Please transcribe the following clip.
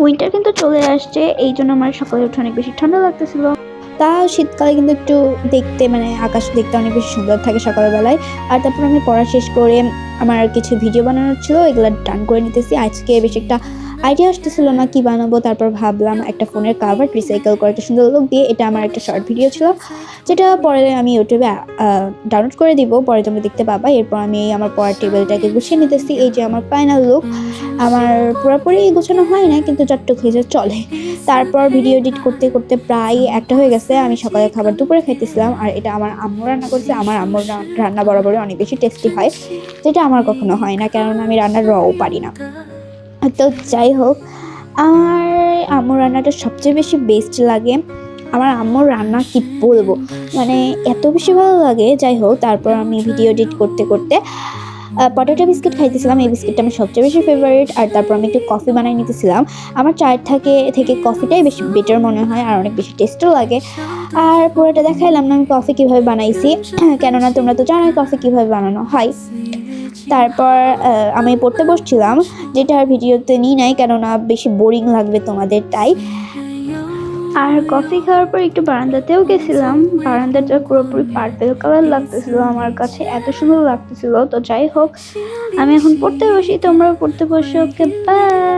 Winter কিন্তু চলে আসছে, এই জন্য আমার সকালে উঠে অনেক বেশি ঠান্ডা লাগতেছিল। তাও শীতকালে কিন্তু একটু দেখতে মানে আকাশ দেখতে অনেক বেশি সুন্দর থাকে সকালবেলায়। আর তারপর আমি পড়া শেষ করে আমার কিছু ভিডিও বানানোর ছিল, এগুলো ডান করে নিতেছি। আজকে বেশি একটা আইডিয়া আসতেছিল না কি বানাবো, তারপর ভাবলাম একটা ফোনের কাভার রিসাইকেল করে একটা সুন্দর লুক দিয়ে, এটা আমার একটা শর্ট ভিডিও ছিল যেটা পরে আমি ইউটিউবে ডাউনলোড করে দিব, পরে তোমরা দেখতে পাবা। এরপর আমি আমার পড়ার টেবিলটাকে গুছিয়ে নিতেছি। এই যে আমার ফাইনাল লুক। আমার পুরোপুরি গোছানো হয় না, কিন্তু যতটুকু হয়েছে চলে। তারপর ভিডিও এডিট করতে করতে প্রায় একটা হয়ে গেছে। আমি সকালে খাবার দুপুরে খাইতেছিলাম, আর এটা আমার আম্মু রান্না করছে। আমার আম্মুর রান্না বরাবরই অনেক বেশি টেস্টি হয়, যেটা আমার কখনো হয় না, কারণ আমি রান্নার রও পারি না। তো যাই হোক, আমার আম্মুর রান্নাটা সবচেয়ে বেশি বেস্ট লাগে। আমার আম্মুর রান্না কি বলবো, মানে এত বেশি ভালো লাগে। যাই হোক, তারপর আমি ভিডিও এডিট করতে করতে পটেটো বিস্কিট খাইতেছিলাম। এই বিস্কিটটা আমার সবচেয়ে বেশি ফেভারিট। আর তারপর আমি একটু কফি বানাই নিতেছিলাম। আমার চায়ের থেকে কফিটাই বেশি বেটার মনে হয়, আর অনেক বেশি টেস্টও লাগে। আর পুরোটা দেখাইলাম না আমি কফি কীভাবে বানাইছি, কেননা তোমরা তো জানোই কফি কীভাবে বানানো হয়। তারপর আমি পড়তে বসছিলাম, যেটা আর ভিডিওতে নিই নাই, কেননা বেশি বোরিং লাগবে তোমাদের, তাই। আর কফি খাওয়ার পর একটু বারান্দাতেও গেছিলাম। বারান্দাটা পুরোপুরি পার্পেল কালার লাগতেছিল, আমার কাছে এত সুন্দর লাগতেছিল। তো যাই হোক, আমি এখন পড়তে বসি, তোমরাও পড়তে বসো। ওকে, বাই।